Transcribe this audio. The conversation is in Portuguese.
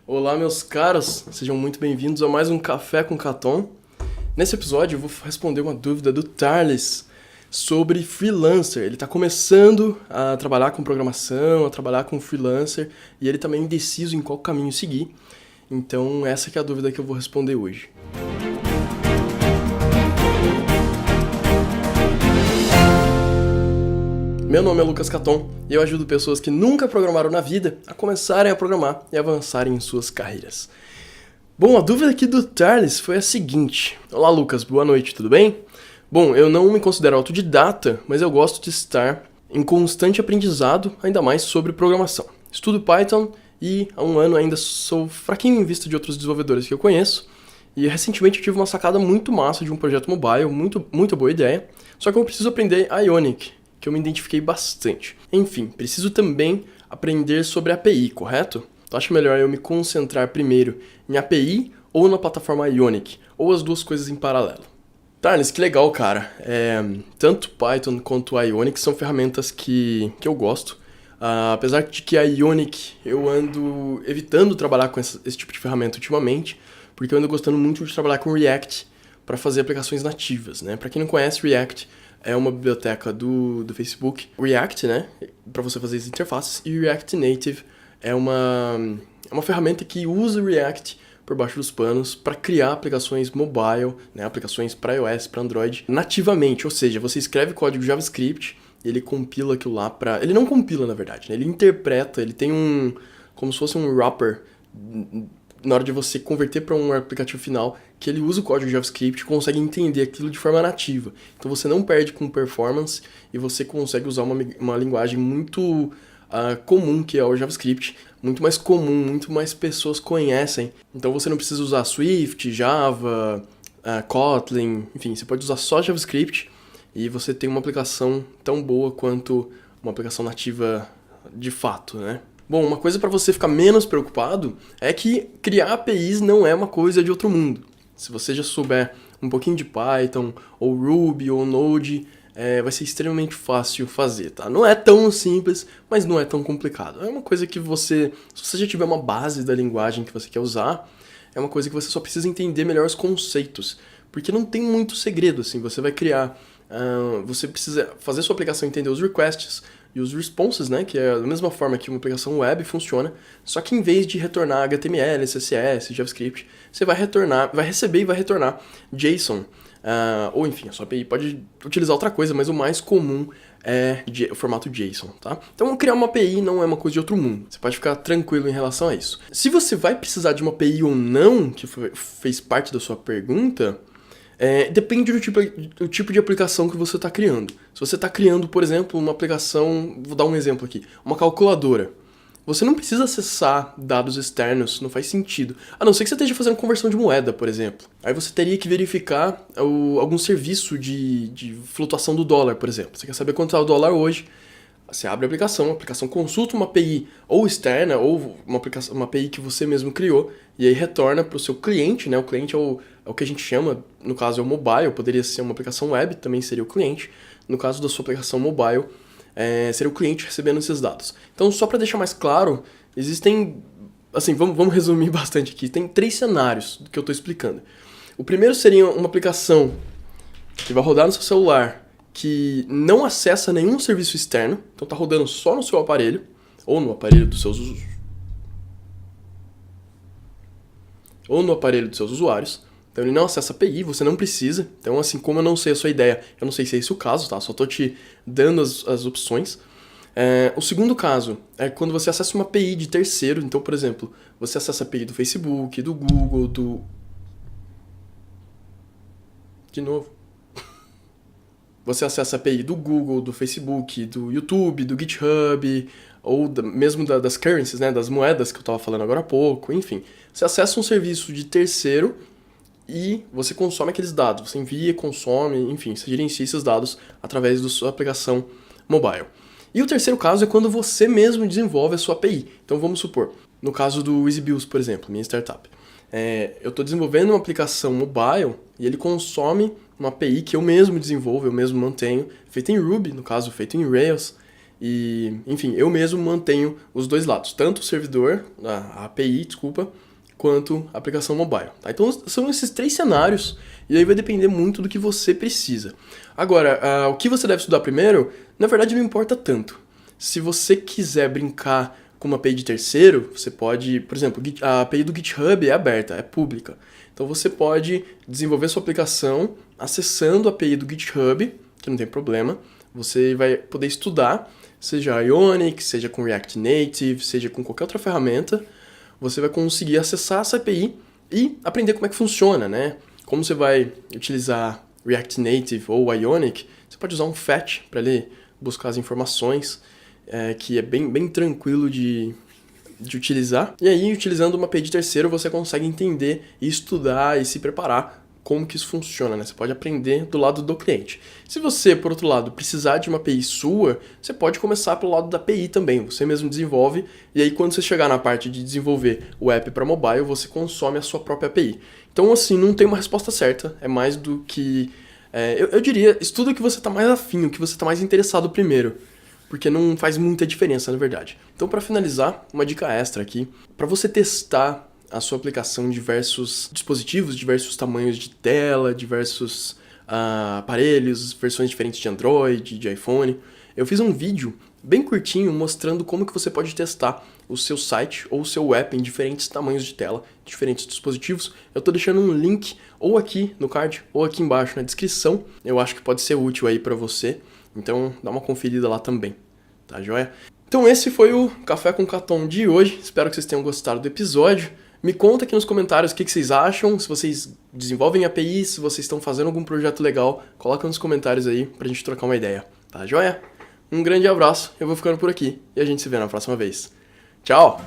Olá, meus caros, sejam muito bem-vindos a mais um Café com Caton. Nesse episódio eu vou responder uma dúvida do Tarles sobre freelancer. Ele está começando a trabalhar com programação, a trabalhar com freelancer e ele também é indeciso em qual caminho seguir. Então essa que é a dúvida que eu vou responder hoje. Meu nome é Lucas Caton e eu ajudo pessoas que nunca programaram na vida a começarem a programar e avançarem em suas carreiras. Bom, a dúvida aqui do Tarles foi a seguinte. Olá, Lucas, boa noite, tudo bem? Bom, eu não me considero autodidata, mas eu gosto de estar em constante aprendizado, ainda mais sobre programação. Estudo Python e há um ano ainda sou fraquinho em vista de outros desenvolvedores que eu conheço. E recentemente eu tive uma sacada muito massa de um projeto mobile, muito boa ideia, só que eu preciso aprender Ionic, que eu me identifiquei bastante. Enfim, preciso também aprender sobre API, correto? Então acho melhor eu me concentrar primeiro em API ou na plataforma Ionic, ou as duas coisas em paralelo. Tarnes, que legal, cara. Tanto Python quanto a Ionic são ferramentas que eu gosto. Apesar de que a Ionic eu ando evitando trabalhar com esse tipo de ferramenta ultimamente, porque eu ando gostando muito de trabalhar com React para fazer aplicações nativas, né? Para quem não conhece, React é uma biblioteca do Facebook. React, né, para você fazer as interfaces, e React Native é uma ferramenta que usa o React por baixo dos panos para criar aplicações mobile, né, aplicações para iOS, para Android, nativamente. Ou seja, você escreve código JavaScript, ele compila aquilo lá para... Ele não compila, na verdade, né? Ele interpreta, ele tem como se fosse um wrapper na hora de você converter para um aplicativo final, que ele usa o código JavaScript e consegue entender aquilo de forma nativa. Então você não perde com performance e você consegue usar uma linguagem muito comum, que é o JavaScript, muito mais comum, muito mais pessoas conhecem. Então você não precisa usar Swift, Java, Kotlin, enfim, você pode usar só JavaScript e você tem uma aplicação tão boa quanto uma aplicação nativa de fato, né? Bom, uma coisa para você ficar menos preocupado é que criar APIs não é uma coisa de outro mundo. Se você já souber um pouquinho de Python, ou Ruby, ou Node, vai ser extremamente fácil fazer, tá? Não é tão simples, mas não é tão complicado. É uma coisa que se você já tiver uma base da linguagem que você quer usar, é uma coisa que você só precisa entender melhor os conceitos. Porque não tem muito segredo, assim, você vai criar... você precisa fazer sua aplicação entender os requests e os responses, né, que é da mesma forma que uma aplicação web funciona, só que em vez de retornar HTML, CSS, JavaScript, você vai receber e vai retornar JSON, ou enfim, a sua API pode utilizar outra coisa, mas o mais comum é o formato JSON, tá? Então criar uma API não é uma coisa de outro mundo, você pode ficar tranquilo em relação a isso. Se você vai precisar de uma API ou não, que fez parte da sua pergunta... depende do tipo de aplicação que você está criando. Se você está criando, por exemplo, uma aplicação, vou dar um exemplo aqui, uma calculadora. Você não precisa acessar dados externos, não faz sentido. A não ser que você esteja fazendo conversão de moeda, por exemplo. Aí você teria que verificar algum serviço de flutuação do dólar, por exemplo. Você quer saber quanto está o dólar hoje, você abre a aplicação consulta uma API ou externa, ou uma API que você mesmo criou, e aí retorna para o seu cliente, né? O cliente é o que a gente chama, no caso é o mobile, poderia ser uma aplicação web, também seria o cliente. No caso da sua aplicação mobile, seria o cliente recebendo esses dados. Então, só para deixar mais claro, existem, assim, vamos resumir bastante aqui, tem 3 cenários do que eu estou explicando. O primeiro seria uma aplicação que vai rodar no seu celular, que não acessa nenhum serviço externo, então está rodando só no seu aparelho, ou no aparelho dos seus usuários. Então ele não acessa API, você não precisa. Então, assim, como eu não sei a sua ideia, eu não sei se é esse o caso, tá? Só estou te dando as opções. O segundo caso é quando você acessa uma API de terceiro. Então, por exemplo, você acessa a API do Facebook, do Google, De novo. Você acessa a API do Google, do Facebook, do YouTube, do GitHub, ou mesmo das currencies, né, das moedas que eu estava falando agora há pouco, enfim. Você acessa um serviço de terceiro e você consome aqueles dados. Você envia, consome, enfim, você gerencia esses dados através da sua aplicação mobile. E o terceiro caso é quando você mesmo desenvolve a sua API. Então vamos supor, no caso do EasyBills, por exemplo, minha startup. Eu estou desenvolvendo uma aplicação mobile e ele consome uma API que eu mesmo desenvolvo, eu mesmo mantenho, feita em Ruby, no caso, feito em Rails, E, enfim, eu mesmo mantenho os dois lados, tanto o servidor, a API, desculpa, quanto a aplicação mobile. Tá? Então são esses 3 cenários, e aí vai depender muito do que você precisa. Agora, o que você deve estudar primeiro, na verdade não importa tanto. Se você quiser brincar com uma API de terceiro, você pode, por exemplo, a API do GitHub é aberta, é pública. Então você pode desenvolver sua aplicação acessando a API do GitHub, que não tem problema. Você vai poder estudar, seja Ionic, seja com React Native, seja com qualquer outra ferramenta. Você vai conseguir acessar essa API e aprender como é que funciona, né? Como você vai utilizar React Native ou Ionic, você pode usar um fetch para ele buscar as informações, que é bem tranquilo de utilizar. E aí, utilizando uma API de terceiro, você consegue entender e estudar e se preparar como que isso funciona, né? Você pode aprender do lado do cliente. Se você, por outro lado, precisar de uma API sua, você pode começar pelo lado da API também. Você mesmo desenvolve, e aí quando você chegar na parte de desenvolver o app para mobile, você consome a sua própria API. Então, assim, não tem uma resposta certa. É mais do que... eu diria, estuda o que você está mais afim, o que você está mais interessado primeiro. Porque não faz muita diferença, na verdade. Então, para finalizar, uma dica extra aqui. Para você testar a sua aplicação em diversos dispositivos, diversos tamanhos de tela, diversos aparelhos, versões diferentes de Android, de iPhone. Eu fiz um vídeo bem curtinho mostrando como que você pode testar o seu site ou o seu app em diferentes tamanhos de tela, diferentes dispositivos. Eu tô deixando um link ou aqui no card ou aqui embaixo na descrição. Eu acho que pode ser útil aí para você. Então dá uma conferida lá também, tá joia? Então esse foi o Café com Caton de hoje. Espero que vocês tenham gostado do episódio. Me conta aqui nos comentários o que vocês acham, se vocês desenvolvem APIs, se vocês estão fazendo algum projeto legal, coloca nos comentários aí pra gente trocar uma ideia, tá joia? Um grande abraço, eu vou ficando por aqui e a gente se vê na próxima vez. Tchau!